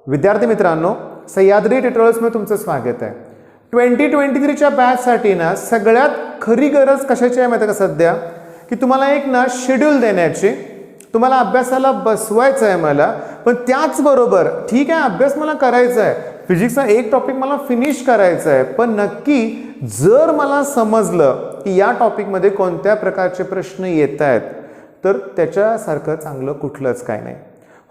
विद्यार्थी मित्रांनो, सह्याद्री ट्युटोरियल्समध्ये तुमचं स्वागत आहे. 2023च्या बॅचसाठी ना सगळ्यात खरी गरज कशाची आहे माहिती आहे का सध्या, की तुम्हाला एक ना शेड्यूल देण्याची, तुम्हाला अभ्यासाला बसवायचं आहे मला, पण त्याचबरोबर ठीक आहे अभ्यास मला करायचा आहे, फिजिक्सचा एक टॉपिक मला फिनिश करायचा आहे, पण नक्की जर मला समजलं की या टॉपिकमध्ये कोणत्या प्रकारचे प्रश्न येत आहेत तर त्याच्यासारखं चांगलं कुठलंच काय नाही.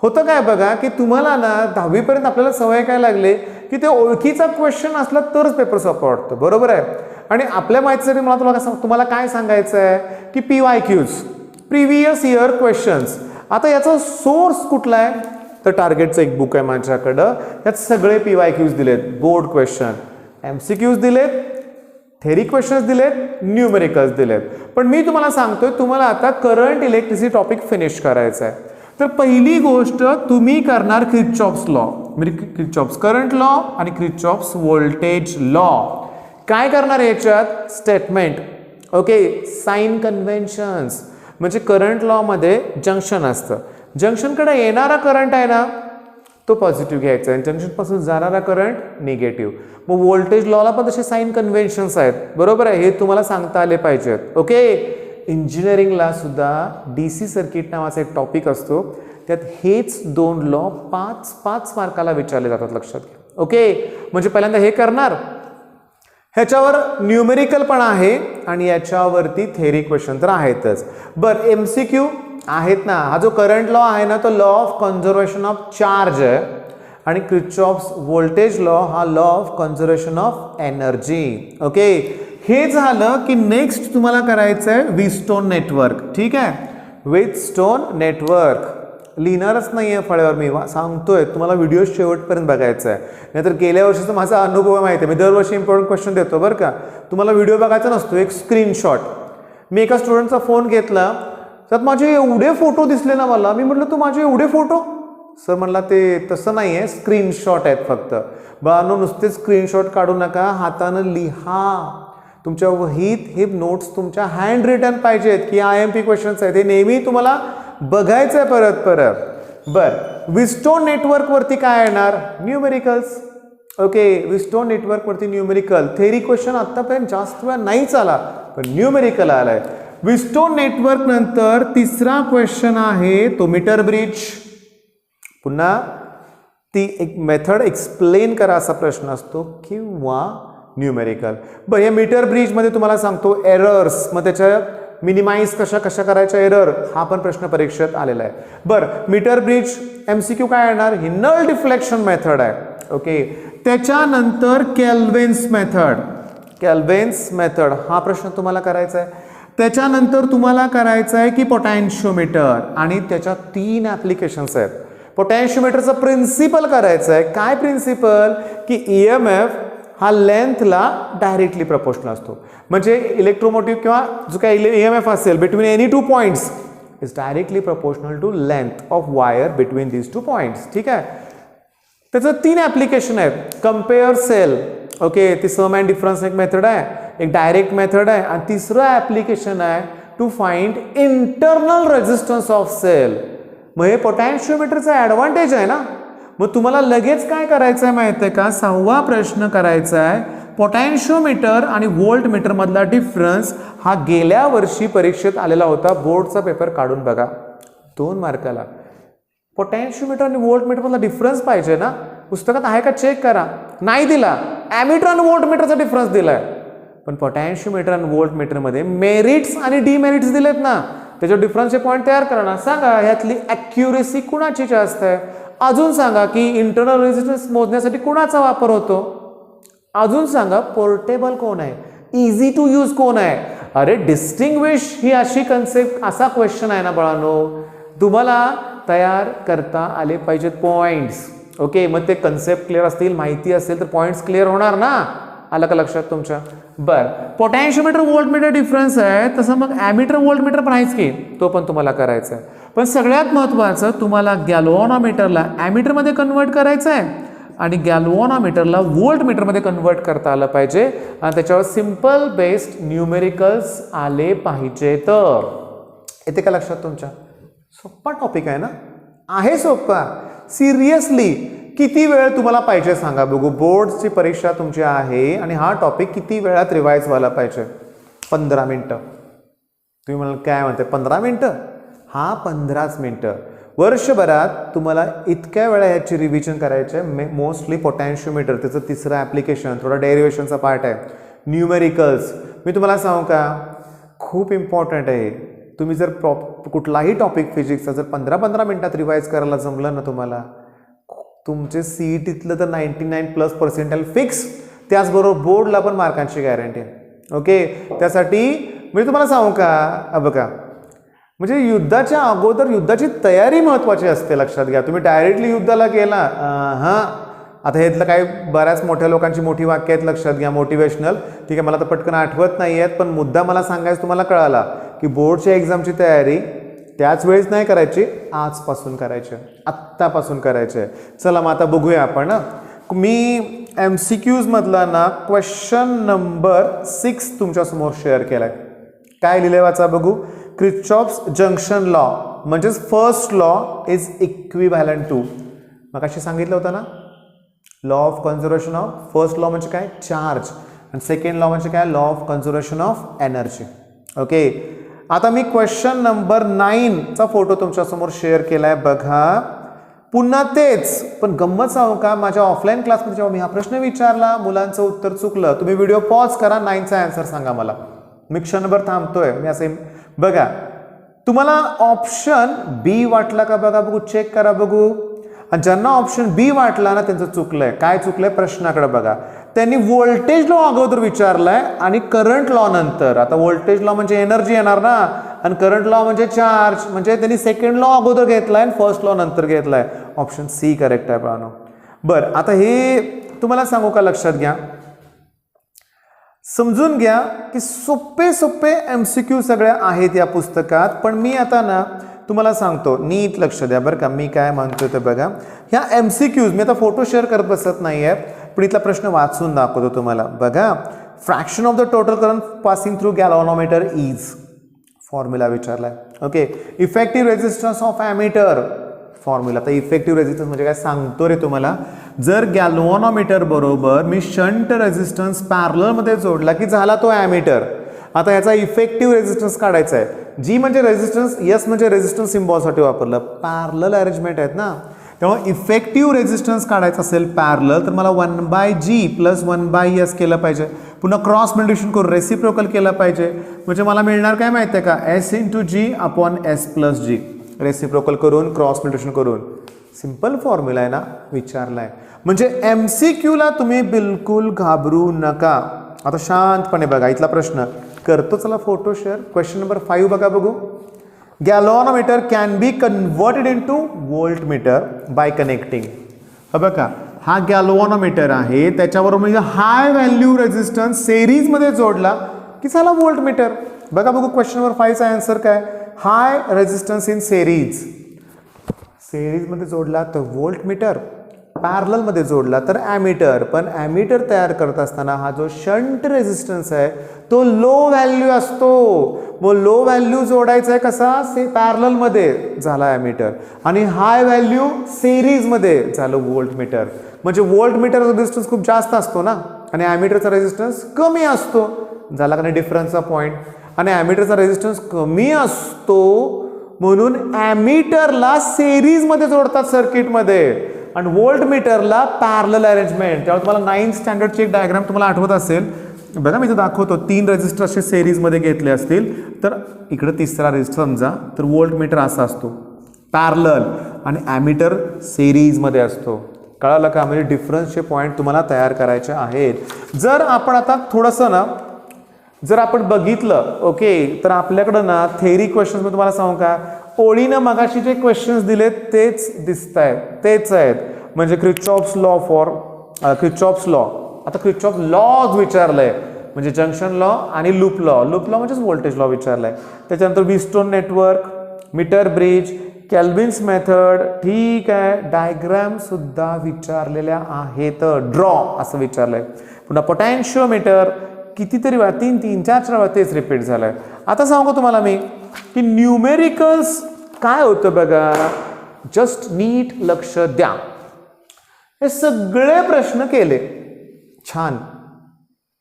होतं काय बघा की तुम्हाला ना 10वी पर्यंत आपल्याला सवय काय लागले की ते ओळखीचा क्वेश्चन असला तरच पेपर सोपा वाटतो, बरोबर आहे. आणि आपल्या माहितीसाठी मला तुम्हाला काय सांगायचं आहे की PYQs, प्रिव्हियस इयर क्वेश्चन्स. आता याचा सोर्स कुठला आहे तर टार्गेटचं एक बुक आहे माझ्याकडं, यात सगळे PYQs दिलेत, बोर्ड क्वेश्चन, MCQs दिलेत, थेरी क्वेश्चन्स दिलेत, न्यूमेरिकल्स दिलेत. पण मी तुम्हाला सांगतोय तुम्हाला आता करंट इलेक्ट्रिसिटी टॉपिक फिनिश करायचा आहे. तर पहिली गोष्ट तुम्ही करणार किर्चॉफ्स लॉ, म्हणजे किर्चॉफ्स करंट लॉ आणि किर्चॉफ्स व्होल्टेज लॉ. काय करणार याच्यात स्टेटमेंट, ओके, साइन कन्व्हेन्शन्स. म्हणजे करंट लॉ मध्ये जंक्शन असतं, जंक्शनकडे येणारा करंट आहे ना तो पॉझिटिव्ह घ्यायचा आहे, जंक्शन पासून जाणारा करंट निगेटिव्ह. मग व्होल्टेज लॉला पण तसे साइन कन्व्हेन्शन्स आहेत, बरोबर आहे, हे तुम्हाला सांगता आले पाहिजेत. ओके, इंजिनिअरिंगला सुद्धा DC सर्किट नावाचा एक टॉपिक असतो, त्यात हेच दोन लॉ 5 मार्काला विचारले जातात, लक्षात घ्या. ओके, म्हणजे पहिल्यांदा हे करणार, ह्याच्यावर न्यूमेरिकल पण आहे आणि याच्यावरती थेरी क्वेश्चन तर आहेतच. बरं, MCQ आहेत ना. हा जो करंट लॉ आहे ना तो law of conservation of charge आहे आणि किर्चॉफ्स व्होल्टेज लॉ हा law of conservation of energy. Okay, हे झालं की नेक्स्ट तुम्हाला करायचं आहे व्हीटस्टोन नेटवर्क. ठीक आहे, व्हीटस्टोन नेटवर्क लिहिणारच नाही आहे फळ्यावर, मी सांगतोय तुम्हाला व्हिडिओ शेवटपर्यंत बघायचा आहे, नाहीतर गेल्या वर्षीचा माझा अनुभव माहिती आहे, मी दरवर्षी इम्पॉर्टंट क्वेश्चन देतो बरं का. तुम्हाला व्हिडिओ बघायचा नसतो, एक स्क्रीनशॉट. मी एका स्टुडंटचा फोन घेतला, त्यात माझे एवढे फोटो दिसले ना मला, मी म्हटलं तू माझे एवढे फोटो, सर म्हणला ते तसं नाही आहे, स्क्रीनशॉट आहेत फक्त. बाळांनो नुसते स्क्रीनशॉट काढू नका, हातानं लिहा. तुमच्या वहीत हे नोट्स तुमच्या हँड रिटन पाहिजेत की IMP क्वेश्चन्स आहेत, हे नेहमी तुम्हाला बघायचं आहे परत परत. बरं, व्हीटस्टोन नेटवर्क वरती काय येणार, न्यूमेरिकल्स. ओके, व्हीटस्टोन नेटवर्क वरती न्यूमेरिकल. थेरी क्वेश्चन आतापर्यंत जास्त वेळा नाहीच आला, पण न्यूमेरिकल आलाय. व्हीटस्टोन नेटवर्क नंतर तिसरा क्वेश्चन आहे तो मीटर ब्रिज. पुन्हा ती एक मेथड एक्सप्लेन करा असा प्रश्न असतो किंवा न्यूमेरिकल. बरं, या मीटर ब्रिज मध्ये तुम्हाला सांगतो एरर्स, मग त्याच्या मिनिमाइज कशा करायच्या एरर, हा पण प्रश्न परीक्षेत आलेला आहे. बरं, मीटर ब्रिज MCQ काय येणार, ही नल डिफ्लेक्शन मेथड आहे. ओके, त्याच्यानंतर केल्विन्स मेथड, केल्विन्स मेथड हा प्रश्न तुम्हाला करायचा आहे. त्याच्यानंतर तुम्हाला करायचं आहे की पोटॅन्शिओमीटर, आणि त्याच्या 3 ॲप्लिकेशन्स आहेत. पोटॅन्शिओमीटरचं प्रिन्सिपल करायचं आहे. काय प्रिन्सिपल, की EMF हा लेंथला डायरेक्टली प्रपोर्शनल असतो. म्हणजे इलेक्ट्रोमोटिव्ह किंवा जो काही EMF असेल between any 2 points is directly proportional to length of wire between these 2 points. ठीक आहे, त्याचं 3 ॲप्लिकेशन आहेत. कम्पेअर सेल, ओके, ती सम अँड डिफरन्स एक मेथड आहे, एक डायरेक्ट मेथड आहे, आणि तिसरं ॲप्लिकेशन आहे to find internal resistance of cell. मग हे पोटॅन्शिओमीटरचा ॲडव्हान्टेज आहे ना. मग तुम्हाला लगेच काय करायचं आहे माहिती आहे का, 6वा प्रश्न करायचा आहे. पोटॅन्शिओमीटर आणि व्होल्ट मीटर मधला डिफरन्स हा गेल्या वर्षी परीक्षेत आलेला होता, बोर्डचा पेपर काढून बघा, 2 मार्काला. पोटॅन्शिओमीटर आणि व्होल्ट मीटर मधला डिफरन्स पाहिजे ना, पुस्तकात आहे का चेक करा. नाही दिला, ॲमीटर आणि व्होल्ट मीटरचा डिफरन्स दिलाय, पण पोटॅन्शिओमीटर आणि व्होल्ट मीटर मध्ये मेरिट्स आणि डिमेरिट्स दिलेत ना, त्याच्या डिफरन्सचे पॉईंट तयार करा. सांगा ह्यातली ॲक्युरेसी कुणाची जास्त आहे. अजून सांगा की इंटरनल रेजिस्टन्स मोजण्यासाठी कुणाचा वापर होतो. अजून सांगा पोर्टेबल कोण आहे, इझी टू यूज कोण आहे. अरे डिस्टिंग्विश ही अशी कन्सेप्ट, असा क्वेश्चन आहे ना बाळांनो, तुम्हाला तयार करता आले पाहिजेत पॉइंट्स. ओके, मग ते कन्सेप्ट क्लिअर असतील, माहिती असेल तर पॉइंट्स क्लिअर होणार ना. आलं का लक्षात तुमच्या. बरं, पोटॅन्शिओमीटर व्होल्ट मीटर डिफरन्स आहे, तसं मग ॲमीटर व्होल्ट मीटर पण आहेच की, तो पण तुम्हाला करायचा आहे. पण सगळ्यात महत्त्वाचं तुम्हाला गॅल्व्हनोमीटरला ॲमीटरमध्ये कन्वर्ट करायचं आहे आणि गॅल्व्हनोमीटरला व्होल्ट मीटरमध्ये कन्वर्ट करता आलं पाहिजे, आणि त्याच्यावर सिम्पल बेस्ड न्यूमेरिकल्स आले पाहिजे. तर येते का लक्षात तुमच्या. सोपा टॉपिक आहे ना, आहे सोपा. सिरियसली किती वेळ तुम्हाला पाहिजे सांगा बघू. बोर्डची परीक्षा तुमची आहे आणि हा टॉपिक किती वेळात रिवाईज व्हायला पाहिजे? 15 मिनटं. तुम्ही म्हणाल काय म्हणते 15 मिनटं? हा 15च मिनटं. वर्षभरात तुम्हाला इतक्या वेळा ह्याची रिव्हिजन करायचे. मोस्टली पोटॅन्शियोमीटर, त्याचं तिसरं ॲप्लिकेशन, थोडा डेरिवेशनचा पार्ट आहे, न्यूमेरिकल्स. मी तुम्हाला सांगू का, खूप इम्पॉर्टंट आहे. तुम्ही जर कुठलाही टॉपिक फिजिक्सचा जर 15-15 मिनटात रिवाईज करायला जमलं ना तुम्हाला, तुमचे CETतलं तर 99+% फिक्स. त्याचबरोबर बोर्डला पण मार्कांची गॅरंटी आहे. ओके, त्यासाठी मी तुम्हाला सांगू का, बघा म्हणजे युद्धाच्या अगोदर युद्धाची तयारी महत्त्वाची असते, लक्षात घ्या. तुम्ही डायरेक्टली युद्धाला गेला, हां आता हेतलं काही बऱ्याच मोठ्या लोकांची मोठी वाक्य आहेत, लक्षात घ्या, मोटिवेशनल. ठीक आहे, मला तर पटकन आठवत नाही आहेत, पण मुद्दा मला सांगायचं तुम्हाला कळाला की बोर्डच्या एक्झामची तयारी त्याच वेळेस नाही करायची, आजपासून करायची, आत्तापासून करायची. चला मग आता बघूया आपण. मी MCQs मधला ना क्वेश्चन नंबर 6 तुमच्यासमोर शेअर केलाय. काय लिहिले वाचा बघू. क्रिचॉफ्स जंक्शन लॉ म्हणजेच first law is equivalent to, मग कशी सांगितलं होतं ना, law of conservation of, first law म्हणजे काय, चार्ज, आणि सेकंड लॉ म्हणजे काय, law of conservation of energy. Okay, आता मी क्वेश्चन नंबर 9चा फोटो तुमच्यासमोर शेअर केलाय बघा. पुन्हा तेच, पण गंमत सांगू का, माझ्या ऑफलाईन क्लासमध्ये जेव्हा मी हा प्रश्न विचारला, मुलांचं उत्तर चुकलं. तुम्ही व्हिडिओ पॉज करा, 9चा आन्सर सांगा मला. मी क्षणभर थांबतोय, मी असं बघा. तुम्हाला ऑप्शन बी वाटला का बघा बघू, चेक करा बघू. आणि ज्यांना ऑप्शन बी वाटला ना त्यांचं चुकलंय. काय चुकलंय, प्रश्नाकडे बघा. त्यांनी व्होल्टेज लॉ अगोदर विचारलाय आणि करंट लॉ नंतर. आता व्होल्टेज लॉ म्हणजे एनर्जी येणार ना, आणि करंट लॉ म्हणजे चार्ज, म्हणजे त्यांनी सेकंड लॉ अगोदर घेतलाय आणि फर्स्ट लॉ नंतर घेतलाय. ऑप्शन सी करेक्ट आहे पाहणं. बरं, आता हे तुम्हाला सांगू का, लक्षात घ्या, समजून घ्या की सोपे सोपे MCQ सगळे आहेत या पुस्तकात. पण मी आता ना तुम्हाला सांगतो, नीट लक्ष द्या बरं का, मी काय म्हणतोय ते बघा. ह्या MCQs मी आता फोटो शेअर करत बसत नाही आहे, पण इथला प्रश्न वाचून दाखवतो तुम्हाला बघा. Fraction of the total current passing through galvanometer is, formula विचारलाय. Okay, effective resistance of ammeter, formula. तर इफेक्टिव्ह रेजिस्टन्स म्हणजे काय सांगतो रे तुम्हाला. जर गॅल्व्हनोमीटर बरोबर मी शंट रेजिस्टन्स पॅरलल मध्ये जोडला की झाला तो ॲमीटर. आता याचा इफेक्टिव्ह रेजिस्टन्स काढायचा आहे. जी म्हणजे रेजिस्टन्स, यस म्हणजे रेजिस्टन्स सिम्बॉलसाठी वापरलं, पॅरलल अरेंजमेंट आहेत ना, तेव्हा इफेक्टिव्ह रेजिस्टन्स काढायचं असेल पॅरलल, तर मला 1/G + 1/S केलं पाहिजे. पुन्हा क्रॉस मल्टिप्लिकेशन करून रेसिप्रोकल केलं पाहिजे. म्हणजे मला मिळणार काय माहिती आहे का, S × G/S+G. रेसिप्रोकल करून, क्रॉस मल्टिप्लिकेशन करून. सिंपल फॉर्म्युला आहे ना, विचारलाय. म्हणजे MCQला तुम्ही बिलकुल घाबरू नका. आता शांतपणे बघा इथला प्रश्न करतो. चला फोटो शेअर. क्वेश्चन नंबर 5 बघा बघू. Galvanometer can be converted into voltmeter bye connecting. बघा, हा गॅल्व्हनोमीटर आहे, त्याच्याबरोबर म्हणजे हाय व्हॅल्यू रेजिस्टन्स सेरीजमध्ये जोडला की झाला व्होल्टमीटर. बघा बघू क्वेश्चन नंबर 5चा आन्सर काय, हाय रेजिस्टन्स इन सेरीज. सेरीजमध्ये जोडला तर व्होल्टमीटर, पॅरललमध्ये जोडला तर ॲमीटर. पण ॲमीटर तयार करत असताना हा जो शंट रेजिस्टन्स आहे तो लो व्हॅल्यू असतो. मग लो व्हॅल्यू जोडायचा आहे कसा, पॅरललमध्ये, झाला ॲमीटर. आणि हाय व्हॅल्यू सेरीजमध्ये झालं व्होल्टमीटर. म्हणजे व्होल्टमीटरचा रेजिस्टन्स खूप जास्त असतो ना, आणि ॲमीटरचा रेजिस्टन्स कमी असतो. झाला का नाही डिफरन्सचा पॉईंट. आणि ॲमीटरचा रेजिस्टन्स कमी असतो म्हणून ॲमीटरला सेरीजमध्ये जोडतात सर्किटमध्ये, आणि व्होल्टमीटरला पॅरलल अरेंजमेंट. त्यामुळे तुम्हाला 9th स्टँडर्डची एक डायग्राम तुम्हाला आठवत असेल बघा, मी इथं दाखवतो. 3 रेजिस्टर असे सेरीजमध्ये घेतले असतील तर इकडे तिसरा रेजिस्टर समजा, तर व्होल्टमीटर असा असतो पॅरलल आणि ॲमीटर सेरीजमध्ये असतो. कळालं का, म्हणजे डिफरन्सचे पॉईंट तुम्हाला तयार करायचे आहेत. जर आपण आता थोडंसं ना, जर आपण बघितलं ओके, तर आपल्याकडं ना थेरी क्वेश्चन्स मी तुम्हाला सांगू का, ओळीनं मगाशी जे क्वेश्चन्स दिलेत तेच दिसत आहेत, तेच आहेत. म्हणजे Kirchhoff's law for Kirchhoff's law. आता क्रिचॉफ लॉज विचारलंय, म्हणजे जंक्शन लॉ आणि लूप लॉ. लूप लॉ म्हणजेच व्होल्टेज लॉ विचारलाय. त्याच्यानंतर Wheatstone network, meter bridge, Kelvin's method, ठीक आहे. डायग्राम सुद्धा विचारलेल्या आहेत. ड्रॉ असं विचारलंय. पुन्हा पोटॅन्शिओमीटर कितीतरी वेळा, 3-4 वेळा तेच रिपीट झालंय. आता सांगू तुम्हाला मी की न्यूमेरिकल्स काय होतं बघा, जस्ट नीट लक्ष द्या. हे सगळे प्रश्न केले, छान,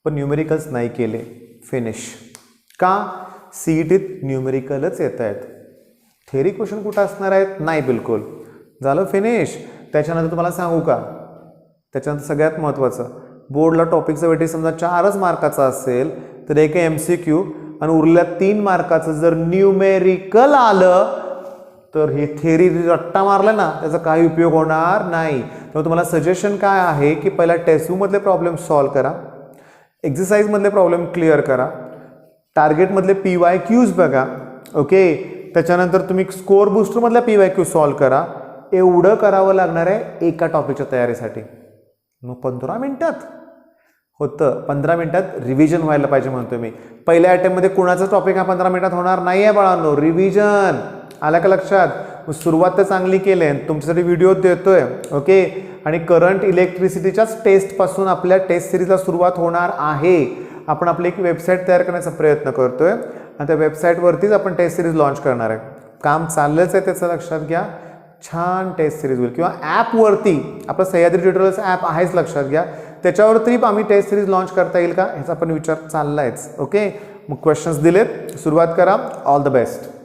पण न्यूमेरिकल्स नाही केले. फिनिश. का? सीईटीत न्यूमेरिकलच येत आहेत. थेरी क्वेश्चन कुठं असणार आहेत? नाही, बिलकुल. झालं, फिनिश. त्याच्यानंतर तुम्हाला सांगू का, त्याच्यानंतर सगळ्यात महत्त्वाचं, बोर्डला टॉपिकचं वेटेज समजा 4च मार्काचा असेल तर एक MCQ आणि उरल्या 3 मार्काचं जर न्यूमेरिकल आलं तर हे थेरी रट्टा मारला ना त्याचा काही उपयोग होणार नाही. तर तुम्हाला सजेशन काय आहे की पहिला टेस्ट बुकमधले प्रॉब्लेम सॉल्व करा, एक्झरसाइजमधले प्रॉब्लेम क्लिअर करा, टार्गेटमधले PYQs बघा, ओके. त्याच्यानंतर तुम्ही स्कोअर बुस्टरमधल्या PYQ सॉल्व करा. एवढं करावं लागणार आहे एका टॉपिकच्या तयारीसाठी. मग 15 मिनिटात होतं. 15 मिनिटात रिव्हिजन व्हायला पाहिजे म्हणतो मी. पहिल्या अटेम्प्टमध्ये कुणाचा टॉपिक हा 15 मिनिटात होणार नाही आहे बाळांनो. रिव्हिजन आला का लक्षात? मग सुरुवात तर चांगली केली आहे, तुमच्यासाठी व्हिडिओ देतोय, ओके. आणि करंट इलेक्ट्रिसिटीच्याच टेस्टपासून आपल्या टेस्ट सिरीजला सुरुवात होणार आहे. आपण आपली एक वेबसाईट तयार करण्याचा प्रयत्न करतोय आणि त्या वेबसाईटवरतीच आपण टेस्ट सिरीज लॉन्च करणार आहे. काम चाललंच आहे, त्याचं लक्षात घ्या. छान टेस्ट सिरीज होईल. किंवा ॲपवरती आपलं सह्याद्री ट्युटोरियल्स ॲप आहेच, लक्षात घ्या. त्याच्यावरती आम्ही टेस्ट सिरीज लॉन्च करता येईल का ह्याचा पण विचार चाललायच, ओके. मग क्वेश्चन्स दिलेत, सुरुवात करा. All the best.